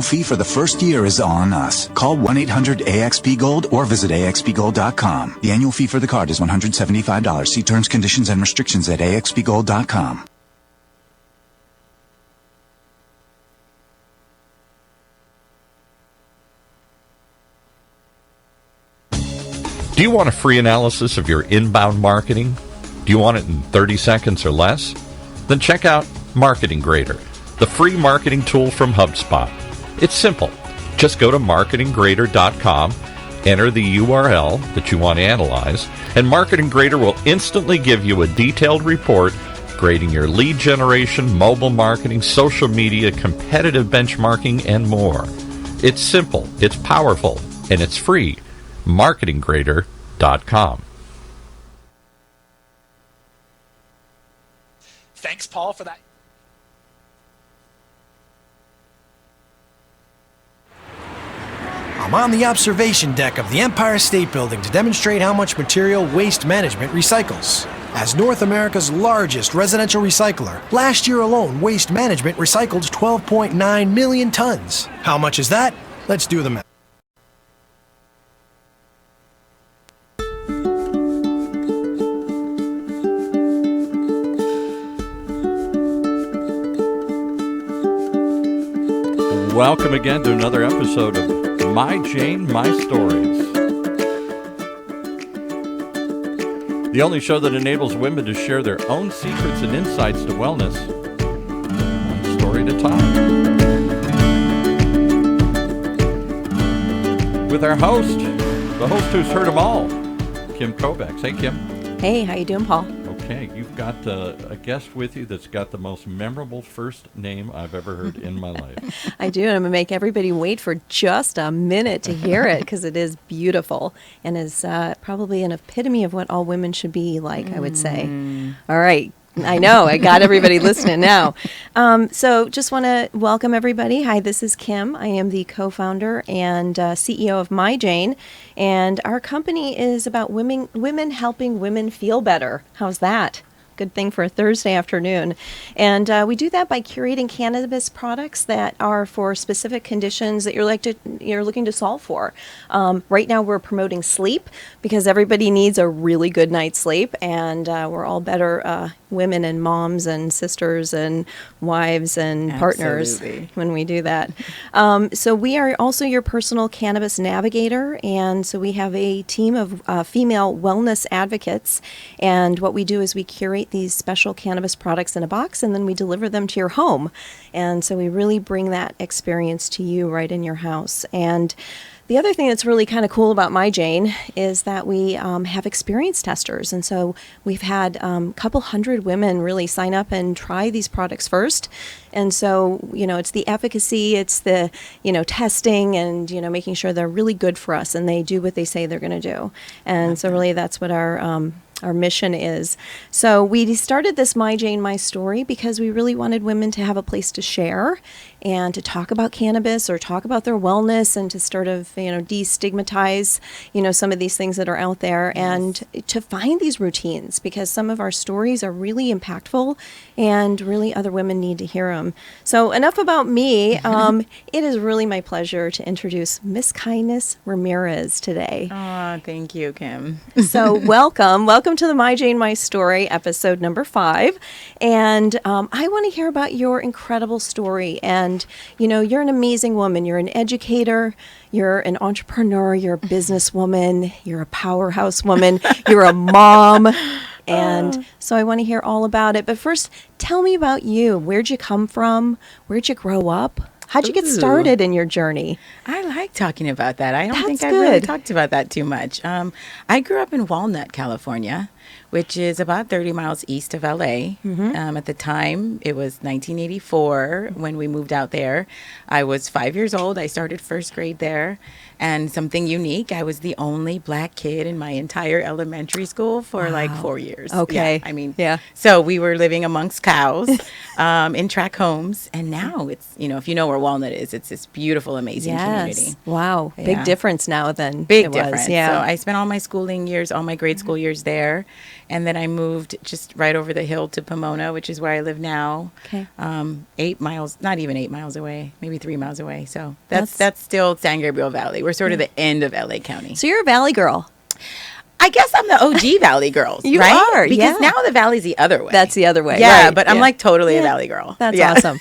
fee for the first year is on us. Call 1-800-AXP-GOLD or visit axpgold.com. The annual fee for the card is $175. See terms, conditions, and restrictions at axpgold.com. Do you want a free analysis of your inbound marketing? Do you want it in 30 seconds or less? Then check out Marketing Grader, the free marketing tool from HubSpot. It's simple. Just go to marketinggrader.com, enter the URL that you want to analyze, and Marketing Grader will instantly give you a detailed report grading your lead generation, mobile marketing, social media, competitive benchmarking, and more. It's simple, it's powerful, and it's free. marketinggrader.com. Thanks, Paul, for that. I'm on the observation deck of the Empire State Building to demonstrate how much material Waste Management recycles. As North America's largest residential recycler, last year alone, Waste Management recycled 12.9 million tons. How much is that? Let's do the math. Welcome again to another episode of My Jane, My Stories. The only show that enables women to share their own secrets and insights to wellness, one story at a time. With our host, the host who's heard them all, Kim Kovacs. Hey, Kim. Hey, how you doing, Paul? Okay, you've got a guest with you that's got the most memorable first name I've ever heard in my life. I do, and I'm going to make everybody wait for just a minute to hear it because it is beautiful and is probably an epitome of what all women should be like, I would say. All right. I know. I got everybody listening now. So just want to welcome everybody. Hi, this is Kim. I am the co-founder and CEO of My Jane, and our company is about women helping women feel better. How's that? Good thing for a Thursday afternoon. And we do that by curating cannabis products that are for specific conditions that you're looking to solve for. Right now we're promoting sleep because everybody needs a really good night's sleep, and we're all better women and moms and sisters and wives and partners when we do that. So we are also your personal cannabis navigator, and so we have a team of female wellness advocates, and what we do is we curate these special cannabis products in a box, and then we deliver them to your home. And so we really bring that experience to you right in your house. And the other thing that's really kind of cool about My Jane is that we have experience testers. And so we've had a couple hundred women really sign up and try these products first. And so, it's the efficacy, it's the, testing and, making sure they're really good for us and they do what they say they're going to do. And so really that's what our mission is. So we started this My Jane, My Story because we really wanted women to have a place to share and to talk about cannabis or talk about their wellness and to sort of, destigmatize, some of these things that are out there. Yes. And to find these routines because some of our stories are really impactful and really other women need to hear them. So enough about me. It is really my pleasure to introduce MsKindness Ramirez today. Oh, thank you, Kim. So welcome to the My Jane, My Story, episode number 5. And I want to hear about your incredible story. And, you're an amazing woman. You're an educator. You're an entrepreneur. You're a businesswoman. You're a powerhouse woman. You're a mom. And so I want to hear all about it. But first, tell me about you. Where'd you come from? Where'd you grow up? How'd you get started in your journey? I like talking about that. I don't think I've really talked about that too much. I grew up in Walnut, California, which is about 30 miles east of LA. Mm-hmm. At the time, it was 1984 when we moved out there. I was 5 years old. I started first grade there. And something unique, I was the only black kid in my entire elementary school for like 4 years. Okay. Yeah, So we were living amongst cows in tract homes. And now it's, if you know where Walnut is, it's this beautiful, amazing community. Wow. Big difference now than Big it difference. Was. Yeah. So I spent all my schooling years, all my grade school years there. And then I moved just right over the hill to Pomona, which is where I live now. Okay. 8 miles, not even 8 miles away, maybe 3 miles away. So that's still San Gabriel Valley. We're sort of the end of LA County. So you're a Valley girl. I guess I'm the OG Valley girl. You right? are, because yeah. now the Valley's the other way. That's the other way. Yeah, right. but I'm like totally a Valley girl. That's awesome.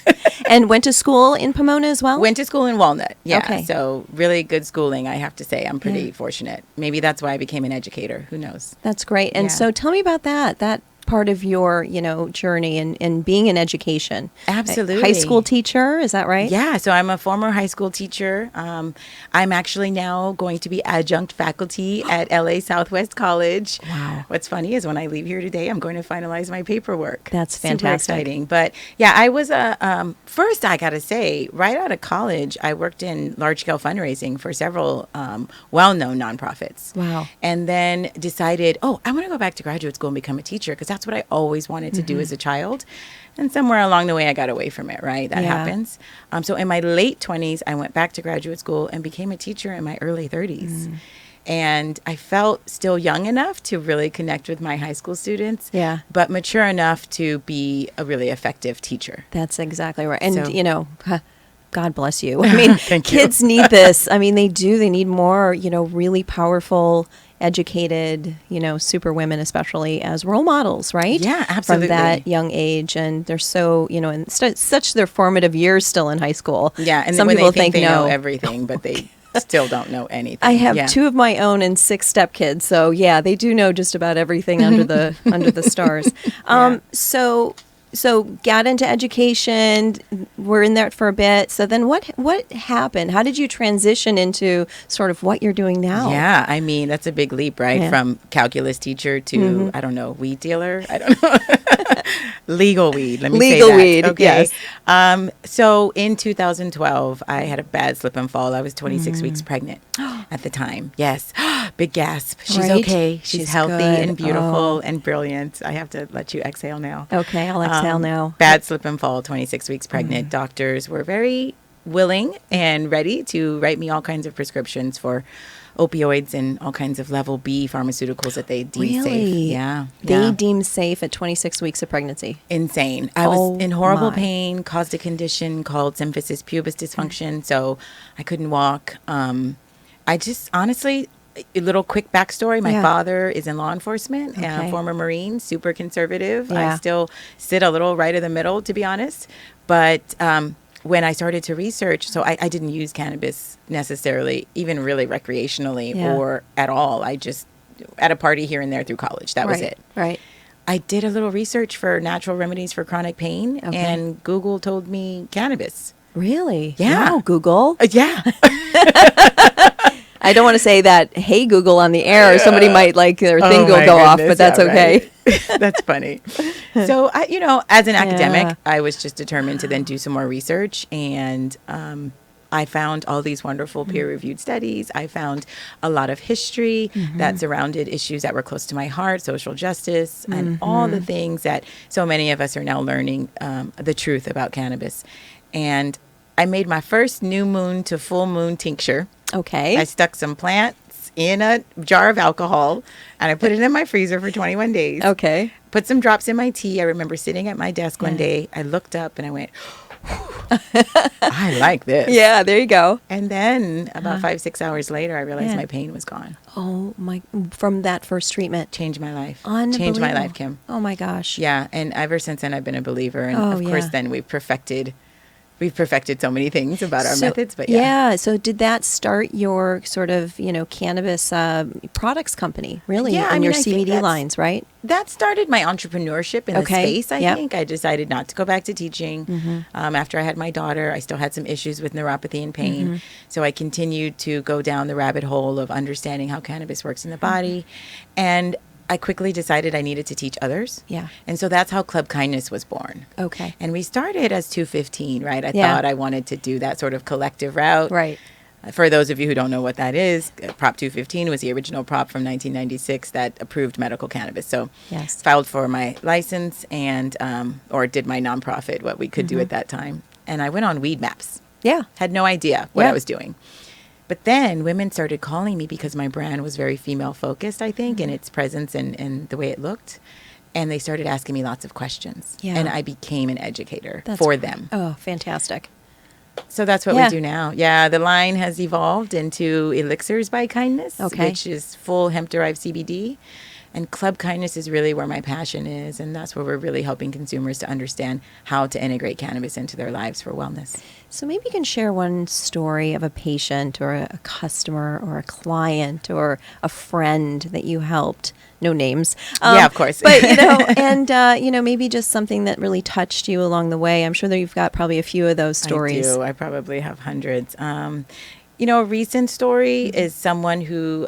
And went to school in Pomona as well? Went to school in Walnut. Yeah. Okay. So really good schooling, I have to say. I'm pretty fortunate. Maybe that's why I became an educator. Who knows? That's great. And so tell me about that part of your, journey and being in education. Absolutely. High school teacher, is that right? Yeah, so I'm a former high school teacher. I'm actually now going to be adjunct faculty at LA Southwest College. Wow. What's funny is when I leave here today, I'm going to finalize my paperwork. That's Super fantastic. exciting. But yeah, I was first, I got to say, right out of college, I worked in large-scale fundraising for several well-known nonprofits. Wow. And then decided, I want to go back to graduate school and become a teacher because that's what I always wanted to do as a child. And somewhere along the way, I got away from it, right? That happens. So in my late 20s, I went back to graduate school and became a teacher in my early 30s. And I felt still young enough to really connect with my high school students, but mature enough to be a really effective teacher. That's exactly right. And, So- God bless you. I mean, kids need this. I mean, they do. They need more, really powerful, educated, super women, especially as role models, right? Yeah, absolutely. From that young age. And they're so, in such their formative years still in high school. Yeah, and some when people they think they no. know everything, but they still don't know anything. I have 2 of my own and 6 stepkids, so yeah, they do know just about everything under the stars. So got into education. We're in there for a bit. So then what happened? How did you transition into sort of what you're doing now? Yeah, I mean, that's a big leap, right? Yeah. From calculus teacher to, I don't know, weed dealer? I don't know. Legal weed. Let me say that. Legal weed, Okay. yes. So in 2012, I had a bad slip and fall. I was 26 weeks pregnant at the time. Yes. Big gasp. She's Right. okay. She's healthy good. and beautiful and brilliant. I have to let you exhale now. Okay, I'll exhale now. Bad slip and fall, 26 weeks pregnant. Doctors were very willing and ready to write me all kinds of prescriptions for opioids and all kinds of level B pharmaceuticals that they deemed safe. Really? Yeah. They deemed safe at 26 weeks of pregnancy. Insane. I was in horrible my. pain, caused a condition called symphysis pubis dysfunction, so I couldn't walk. I just, honestly, a little quick backstory. My father is in law enforcement, former Marine, super conservative. Yeah. I still sit a little right in the middle, to be honest. But when I started to research, so I didn't use cannabis necessarily, even really recreationally or at all. I just, at a party here and there through college. That was it. Right. I did a little research for natural remedies for chronic pain, and Google told me cannabis. Really? Yeah. Wow, Google. Yeah. I don't want to say that, hey, Google on the air, or somebody might their thing will my go off, goodness, but that's okay. right. That's funny. So, as an academic, I was just determined to then do some more research. And I found all these wonderful peer-reviewed studies. I found a lot of history that surrounded issues that were close to my heart, social justice, and all the things that so many of us are now learning the truth about cannabis. And I made my first new moon to full moon tincture. Okay. I stuck some plants in a jar of alcohol and I put it in my freezer for 21 days. Okay. Put some drops in my tea. I remember sitting at my desk one day. I looked up and I went, I like this. Yeah, there you go. And then about 5-6 hours later, I realized my pain was gone. Oh, from that first treatment. Changed my life. Unbelievable. Changed my life, Kim. Oh, my gosh. Yeah. And ever since then, I've been a believer. And Oh, of course, yeah. then we've perfected so many things about our So- methods. But yeah. So did that start your sort of, cannabis products company, really? Yeah, and I mean, your I think CBD that's- lines, right? That started my entrepreneurship in the Okay. space, I Yep. think. I decided not to go back to teaching. After I had my daughter, I still had some issues with neuropathy and pain. So I continued to go down the rabbit hole of understanding how cannabis works in the body. And I quickly decided I needed to teach others. Yeah. And so that's how Club Kindness was born. Okay. And we started as 215, right? I Yeah. thought I wanted to do that sort of collective route. Right. For those of you who don't know what that is, Prop 215 was the original prop from 1996 that approved medical cannabis. So Yes. filed for my license and or did my nonprofit, what we could do at that time. And I went on weed maps. Yeah. Had no idea what Yeah. I was doing. But then women started calling me because my brand was very female focused, I think, in its presence and the way it looked. And they started asking me lots of questions. Yeah. And I became an educator for them. Oh, fantastic. So that's what we do now. Yeah, the line has evolved into Elixirs by Kindness, which is full hemp-derived CBD. And Club Kindness is really where my passion is. And that's where we're really helping consumers to understand how to integrate cannabis into their lives for wellness. So maybe you can share one story of a patient or a customer or a client or a friend that you helped. No names. Yeah, of course. But, and, maybe just something that really touched you along the way. I'm sure that you've got probably a few of those stories. I do. I probably have hundreds. A recent story is someone who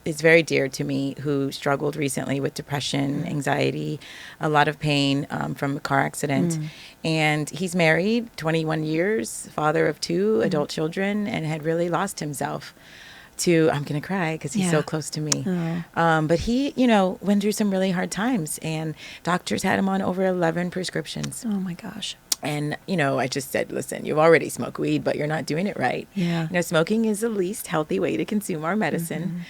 is very dear to me, who struggled recently with depression, anxiety, a lot of pain from a car accident. And he's married, 21 years, father of 2 adult children, and had really lost himself to, I'm going to cry because he's so close to me. But he, went through some really hard times, and doctors had him on over 11 prescriptions. Oh, my gosh. And, I just said, listen, you've already smoked weed, but you're not doing it right. Yeah. Smoking is the least healthy way to consume our medicine,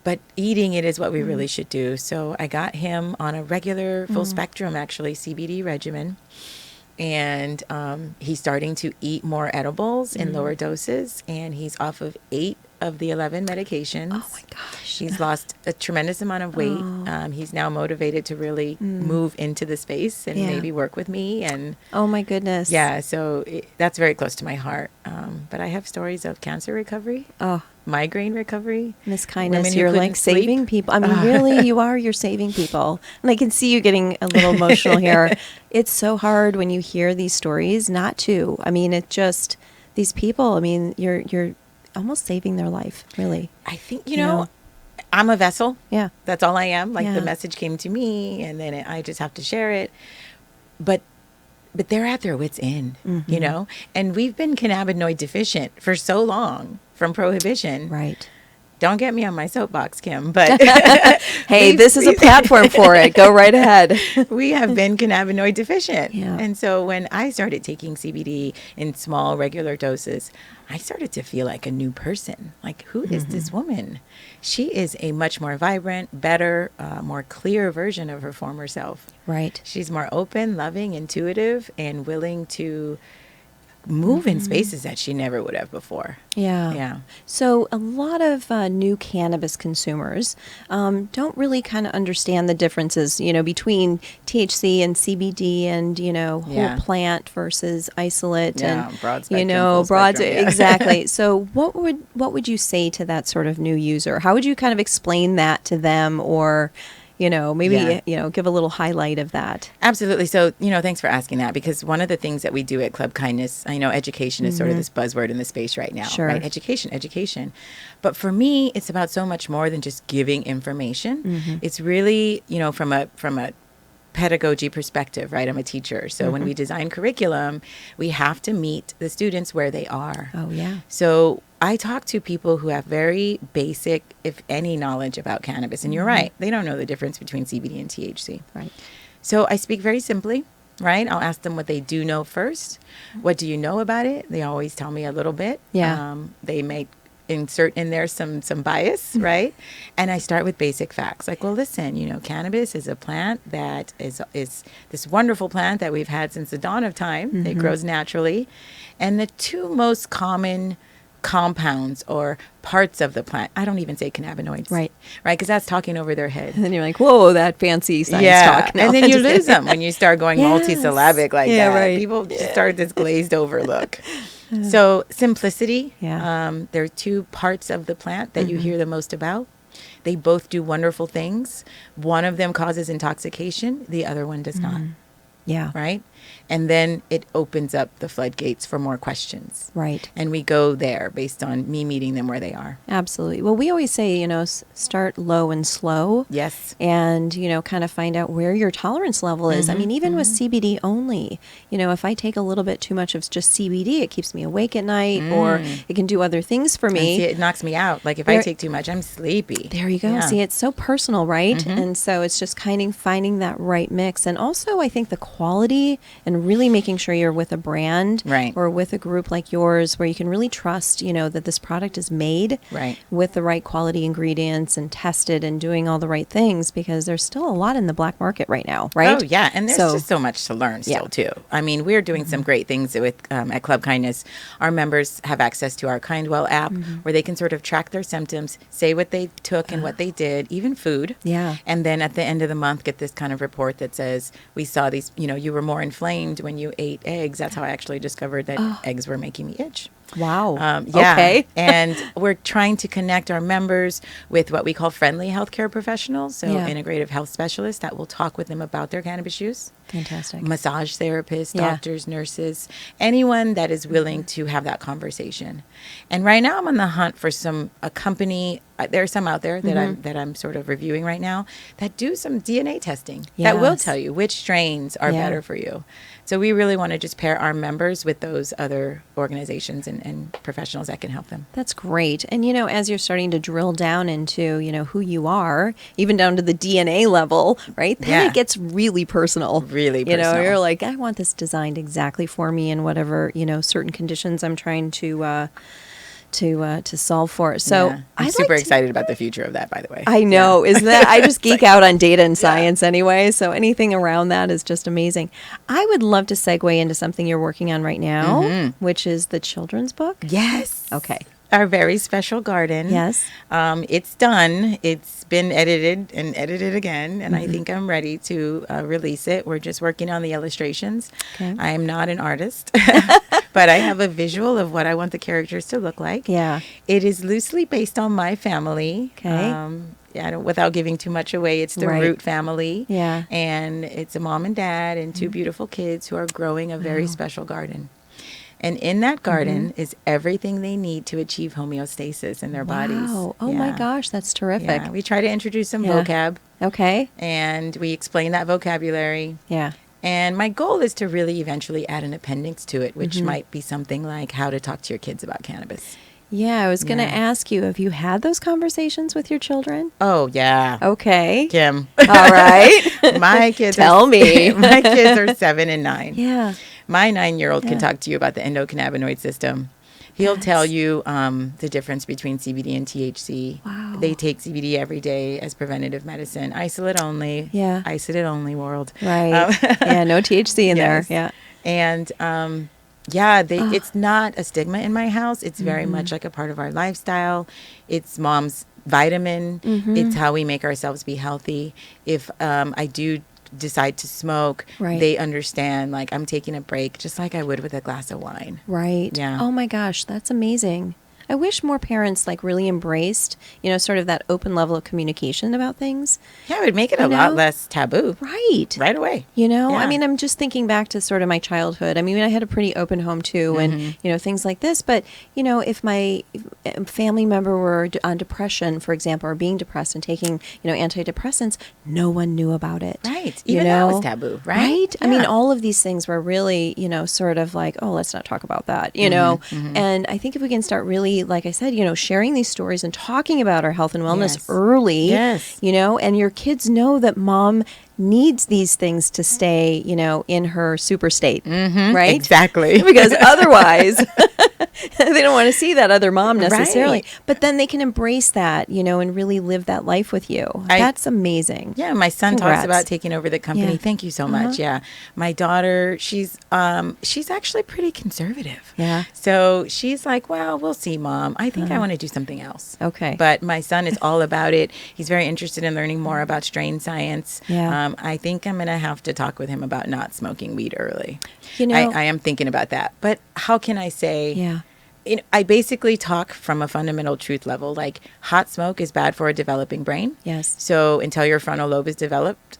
but eating it is what we really should do. So I got him on a regular, full spectrum, actually, CBD regimen. And he's starting to eat more edibles in lower doses, and he's off of 8 of the 11 medications. Oh my gosh. He's lost a tremendous amount of weight. He's now motivated to really move into the space and maybe work with me. And oh my goodness. Yeah, so that's very close to my heart. But I have stories of cancer recovery. Migraine recovery. MsKindness, you're like saving people. I mean, really, you are. You're saving people. And I can see you getting a little emotional here. It's so hard when you hear these stories not to. I mean, it just, these people, I mean, you're almost saving their life, really. I think, I'm a vessel. Yeah. That's all I am. Like the message came to me and then I just have to share it. But they're at their wits' end, and we've been cannabinoid deficient for so long from prohibition. Right. Don't get me on my soapbox, Kim, but hey, this is a platform for it. Go right ahead. We have been cannabinoid deficient. Yeah. And so when I started taking CBD in small, regular doses, I started to feel like a new person. Like, who is this woman? She is a much more vibrant, better, more clear version of her former self. Right. She's more open, loving, intuitive, and willing to move in spaces that she never would have before. Yeah. So a lot of new cannabis consumers don't really kind of understand the differences, between THC and CBD and, whole plant versus isolate and, broad spectrum, full spectrum, exactly. So what would you say to that sort of new user? How would you kind of explain that to them, or maybe, give a little highlight of that? Absolutely. So, thanks for asking that, because one of the things that we do at Club Kindness, I know education is sort of this buzzword in the space right now, right? Education. But for me, it's about so much more than just giving information. It's really, from a pedagogy perspective, right? I'm a teacher. So when we design curriculum, we have to meet the students where they are. Oh, yeah. So I talk to people who have very basic, if any, knowledge about cannabis. And you're right. They don't know the difference between CBD and THC. Right. So I speak very simply, right? I'll ask them what they do know first. What do you know about it? They always tell me a little bit. Yeah. They may insert in there some bias, right? And I start with basic facts. Like, well, listen, cannabis is a plant that is this wonderful plant that we've had since the dawn of time. It grows naturally. And the 2 most common compounds or parts of the plant, I don't even say cannabinoids. Right? Because that's talking over their head. And then you're like, whoa, that fancy science talk. And then you lose them when you start going multisyllabic like that. Right. People start this glazed over look. So simplicity. There are 2 parts of the plant that you hear the most about. They both do wonderful things. One of them causes intoxication. The other one does not. Yeah. Right? And then it opens up the floodgates for more questions. Right. And we go there based on me meeting them where they are. Absolutely. Well, we always say, start low and slow. Yes. And, kind of find out where your tolerance level is. I mean, even with CBD only, if I take a little bit too much of just CBD, it keeps me awake at night or it can do other things for me. And see, it knocks me out. Like if I take too much, I'm sleepy. There you go. Yeah. See, it's so personal, right? And so it's just kind of finding that right mix. And also, I think the quality and really making sure you're with a brand Right. or with a group like yours where you can really trust, that this product is made Right. with the right quality ingredients and tested and doing all the right things, because there's still a lot in the black market right now, right? Oh, yeah. And there's just so much to learn still, too. I mean, we're doing some great things with at Club Kindness. Our members have access to our Kindwell app where they can sort of track their symptoms, say what they took and what they did, even food. Yeah. And then at the end of the month, get this kind of report that says, we saw these, you were more inflamed when you ate eggs. That's how I actually discovered that eggs were making me itch. Wow. Yeah. Okay. And we're trying to connect our members with what we call friendly healthcare professionals, so integrative health specialists that will talk with them about their cannabis use. Fantastic. Massage therapists, doctors, nurses, anyone that is willing to have that conversation. And right now I'm on the hunt for a company. There are some out there that I'm sort of reviewing right now that do some DNA testing that will tell you which strains are better for you. So we really want to just pair our members with those other organizations and professionals that can help them. That's great. And, as you're starting to drill down into, who you are, even down to the DNA level, right? Then it gets really personal. Really personal. You're like, I want this designed exactly for me and whatever, certain conditions I'm trying to solve for. So I'm super excited about the future of that, by the way. I know, isn't that? I just geek out on data and science anyway. So anything around that is just amazing. I would love to segue into something you're working on right now, which is the children's book. Yes. Okay. Our very special garden. Yes. It's done. It's been edited and edited again, and I think I'm ready to release it. We're just working on the illustrations. Okay. I am not an artist, but I have a visual of what I want the characters to look like. Yeah. It is loosely based on my family. Okay. Without giving too much away, it's the Root family. Yeah. And it's a mom and dad and two beautiful kids who are growing a very special garden. And in that garden is everything they need to achieve homeostasis in their bodies. Oh my gosh, that's terrific. Yeah. We try to introduce some vocab. Okay. And we explain that vocabulary. Yeah. And my goal is to really eventually add an appendix to it, which might be something like how to talk to your kids about cannabis. Yeah, I was going to ask you, have you had those conversations with your children? Oh, yeah. Okay. Kim. All right. My kids Tell me. My kids are 7 and 9. Yeah. My 9-year-old can talk to you about the endocannabinoid system. He'll tell you the difference between CBD and THC. Wow. They take CBD every day as preventative medicine. Isolate only. Yeah. Isolate only world. Right. Yeah, no THC in there. Yeah. And it's not a stigma in my house. It's very much like a part of our lifestyle. It's mom's vitamin. It's how we make ourselves be healthy. If I do decide to smoke, they understand, like, I'm taking a break just like I would with a glass of wine. Right. Yeah. Oh my gosh, that's amazing. I wish more parents really embraced, sort of that open level of communication about things. Yeah, it would make it a lot less taboo. Right. Right away. Yeah. I mean, I'm just thinking back to sort of my childhood. I mean, I had a pretty open home too, and, things like this. But, if my family member were on depression, for example, or being depressed and taking, antidepressants, no one knew about it. Right. Even that was taboo, right? Right. Yeah. I mean, all of these things were really, sort of like, oh, let's not talk about that, And I think if we can start really, like I said, sharing these stories and talking about our health and wellness early, and your kids know that mom needs these things to stay, in her super state, right? Exactly. Because otherwise, they don't want to see that other mom necessarily. Right. But then they can embrace that, and really live that life with you. That's amazing. Yeah, my son Congrats. talks about taking over the company. Yeah. Thank you so much. Yeah, my daughter, she's actually pretty conservative. Yeah. So she's like, well, we'll see, Mom. I think I want to do something else. Okay. But my son is all about it. He's very interested in learning more about strain science. Yeah. I think I'm going to have to talk with him about not smoking weed early. I am thinking about that. But how can I say? Yeah. I basically talk from a fundamental truth level. Like, hot smoke is bad for a developing brain. Yes. So until your frontal lobe is developed,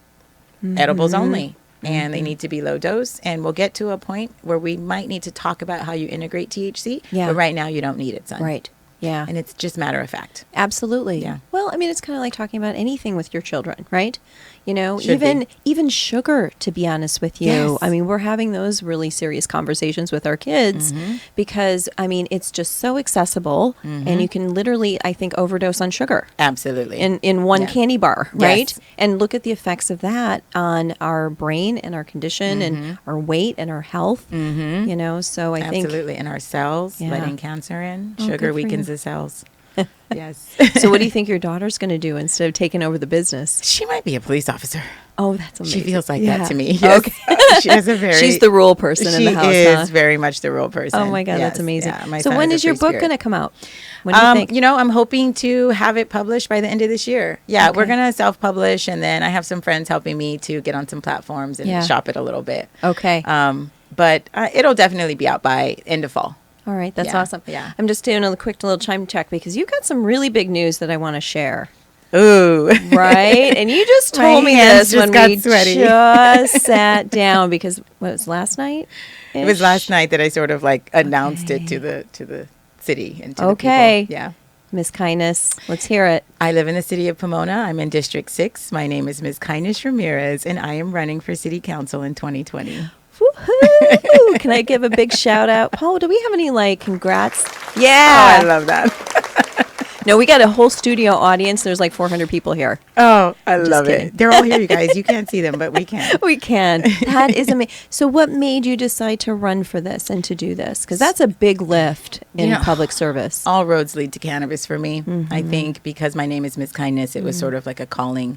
edibles only. And they need to be low dose. And we'll get to a point where we might need to talk about how you integrate THC. Yeah. But right now you don't need it, son. Right. Yeah. And it's just matter of fact. Absolutely. Yeah. Well, Well, I mean, it's kind of like talking about anything with your children, right? You know, Should be. even sugar, to be honest with you. Yes. I mean, we're having those really serious conversations with our kids because, I mean, it's just so accessible and you can literally, I think, overdose on sugar. Absolutely. In one Yeah. candy bar, right? Yes. And look at the effects of that on our brain and our condition and our weight and our health. You know, so I think Absolutely. And our cells, Yeah. letting cancer in. Oh, good Sugar for weakens you. the cells. Yes. So what do you think your daughter's going to do instead of taking over the business? She might be a police officer. Oh, that's amazing. She feels like Yeah. that to me. Yes. Okay. She has a very. She's the rule person in the house, She is huh? very much the rule person. Oh my God, that's Yes. amazing. Yeah, my So son when a is your free book spirit. going to come out? When do you think? You know, I'm hoping to have it published by the end of this year. Yeah, we're Okay. going to self-publish, and then I have some friends helping me to get on some platforms and Yeah. shop it a little bit. Okay. But it'll definitely be out by end of fall. All right. That's yeah, awesome. yeah. I'm just doing a quick little time check because you've got some really big news that I want to share. Ooh. Right? And you just My told me hands this just when got we sweaty. just sat down because what was last night? It was last night that I sort of like announced it to the city and to Okay. the people. Yeah. MsKindness. Let's hear it. I live in the city of Pomona. I'm in District 6. My name is MsKindness Ramirez, and I am running for city council in 2020. Woohoo! Can I give a big shout out? Paul, do we have any like congrats? Oh, Yeah. I love that. No, we got a whole studio audience. There's like 400 people here. Oh, I love kidding. it. They're all here, you guys. You can't see them, but we can. We can. That is amazing. So what made you decide to run for this and to do this? Because that's a big lift in You know, public service. All roads lead to cannabis for me. I think because my name is MsKindness, it was sort of like a calling.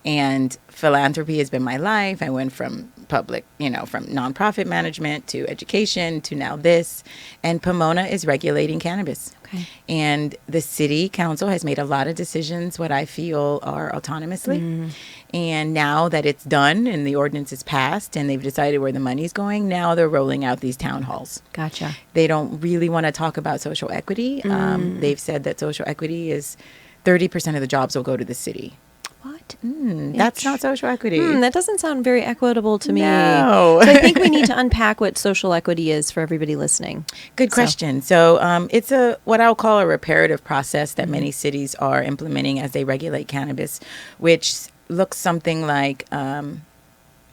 And philanthropy has been my life. I went from public, from nonprofit management to education to now this. And Pomona is regulating cannabis. Okay. And the city council has made a lot of decisions, what I feel are autonomously. And now that it's done and the ordinance is passed and they've decided where the money's going, now they're rolling out these town halls. Gotcha. They don't really want to talk about social equity. They've said that social equity is 30% of the jobs will go to the city. What? That's not social equity. That doesn't sound very equitable to me. No. So I think we need to unpack what social equity is for everybody listening. Good question. So it's what I'll call a reparative process that many cities are implementing as they regulate cannabis, which looks something like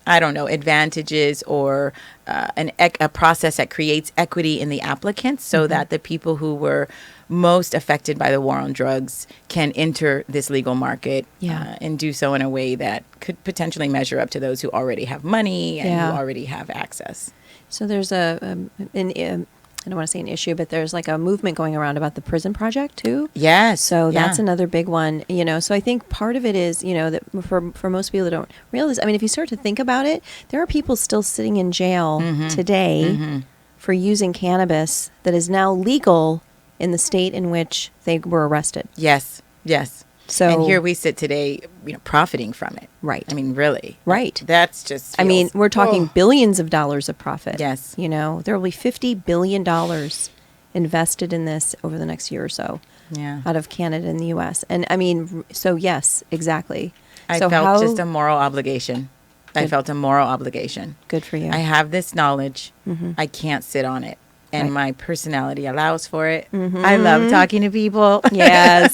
advantages or a process that creates equity in the applicants so that the people who were most affected by the war on drugs can enter this legal market and do so in a way that could potentially measure up to those who already have money and who already have access. So there's I don't want to say an issue, but there's like a movement going around about the prison project too. Yes. So that's another big one, So I think part of it is, that for most people that don't realize, I mean, if you start to think about it, there are people still sitting in jail today for using cannabis that is now legal in the state in which they were arrested. Yes. Yes. So and here we sit today, profiting from it. Right. I mean, really. Right. That's just. I mean, we're talking billions of dollars of profit. Yes. There will be $50 billion invested in this over the next year or so. Yeah. Out of Canada and the U.S. And I mean, so yes, exactly. I so felt just a moral obligation. I felt a moral obligation. Good for you. I have this knowledge. I can't sit on it. And my personality allows for it. I love talking to people. Yes.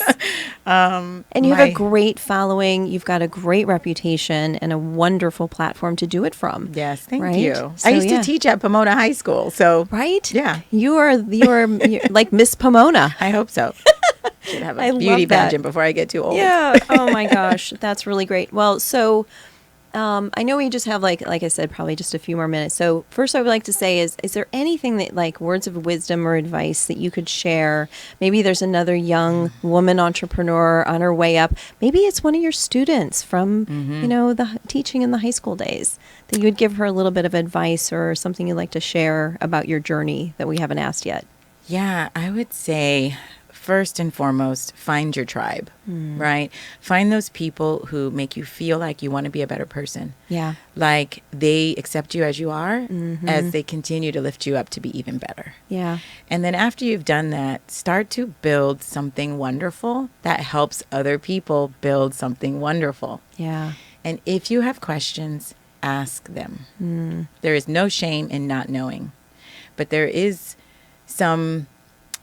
And you have my- a great following. You've got a great reputation and a wonderful platform to do it from. Yes, thank Right? you. So, I used to teach at Pomona High School, so Right? Yeah. You're like Miss Pomona. I hope so. Should have I a love beauty that. pageant before I get too old. Yeah. Oh my gosh, that's really great. Well, so I know we just have like I said, probably just a few more minutes. So first, I would like to say is there anything that like words of wisdom or advice that you could share? Maybe there's another young woman entrepreneur on her way up. Maybe it's one of your students from the teaching in the high school days that you would give her a little bit of advice or something you'd like to share about your journey that we haven't asked yet. Yeah, I would say first and foremost, find your tribe, right? Find those people who make you feel like you want to be a better person. Yeah. Like they accept you as you are as they continue to lift you up to be even better. Yeah. And then after you've done that, start to build something wonderful that helps other people build something wonderful. Yeah. And if you have questions, ask them. There is no shame in not knowing, but there is some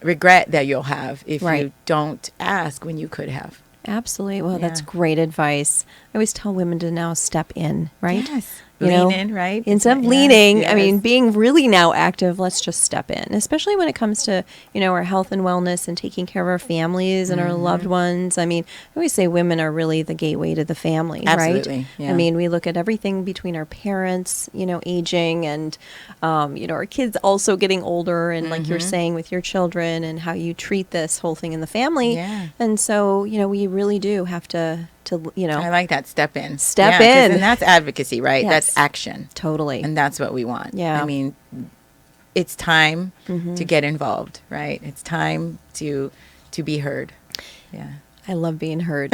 regret that you'll have if Right. you don't ask when you could have. Absolutely. Well, that's great advice. I always tell women to now step in, right? Yes. You know, Lean in, right? Instead of leaning, I mean, being really now active, let's just step in, especially when it comes to, our health and wellness and taking care of our families and our loved ones. I mean, I always say women are really the gateway to the family, Absolutely, right? yeah. I mean, we look at everything between our parents, aging and, our kids also getting older and like you're saying with your children and how you treat this whole thing in the family. Yeah. And so, we really do have to I like that. Step in. Step Yeah, 'cause in. And that's advocacy, right? Yes. That's action. Totally. And that's what we want. Yeah. I mean, it's time to get involved, right? It's time to be heard. Yeah. I love being heard.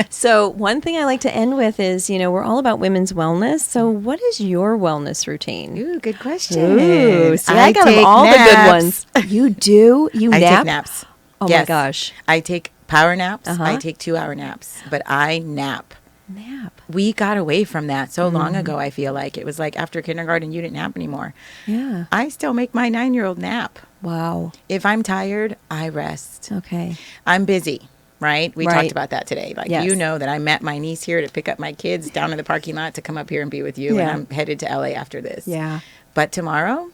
So one thing I like to end with is, we're all about women's wellness. So what is your wellness routine? Ooh, good question. Ooh, see, I got take all naps. the good ones. You do? You I nap? take naps. Oh Yes. my gosh. I take power naps. Uh-huh. I take 2-hour naps, but I nap. Nap. We got away from that so long ago, I feel like. It was like after kindergarten, you didn't nap anymore. Yeah. I still make my 9-year-old nap. Wow. If I'm tired, I rest. Okay. I'm busy, right? We Right. talked about that today. Like, Yes. you know that I met my niece here to pick up my kids down in the parking lot to come up here and be with you. Yeah. And I'm headed to LA after this. Yeah. But tomorrow,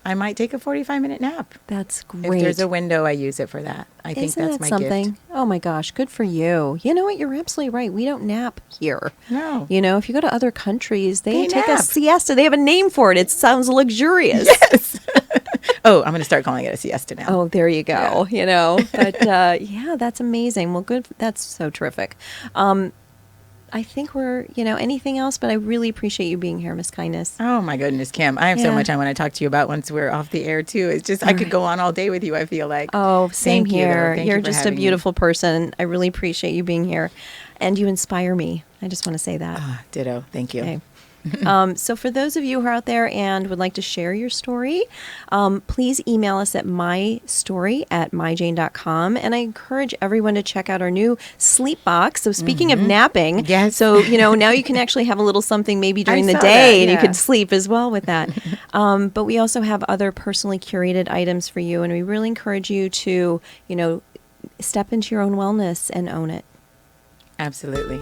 I might take a 45-minute nap. That's great. If there's a window, I use it for that. I think Isn't that's that my something? gift. Oh my gosh, good for you. You know what? You're absolutely right. We don't nap here. No. If you go to other countries, they They take a nap. siesta. They have a name for it. It sounds luxurious. Yes. Oh, I'm going to start calling it a siesta now. Oh, there you go. But yeah, that's amazing. Well, good. That's so terrific. I think we're, anything else, but I really appreciate you being here, Miss Kindness. Oh my goodness, Kim. I have so Yeah. much I want to talk to you about once we're off the air too. It's just, I could go on all day with you, I feel like. Oh, same Thank you, though. here. Thank you You're for just a having me. beautiful person. I really appreciate you being here. And you inspire me. I just want to say that. Ditto. Thank you. Okay. So for those of you who are out there and would like to share your story, please email us at mystory@myjane.com. And I encourage everyone to check out our new sleep box. So speaking of napping, Yes. so, now you can actually have a little something maybe during the saw day that, and you yeah. can sleep as well with that. But we also have other personally curated items for you. And we really encourage you to, step into your own wellness and own it. Absolutely.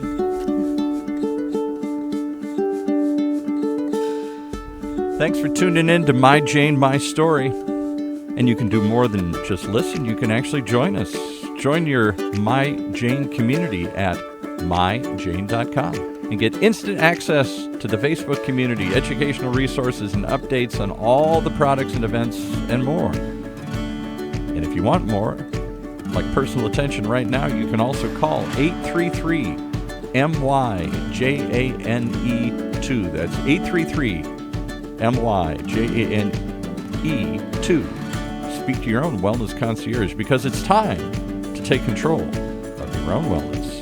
Thanks for tuning in to My Jane, My Story. And you can do more than just listen. You can actually join us. Join your My Jane community at myjane.com and get instant access to the Facebook community, educational resources, and updates on all the products and events and more. And if you want more, like personal attention right now, you can also call 833-MYJANE2. That's 833-MYJANE2. Speak to your own wellness concierge because it's time to take control of your own wellness.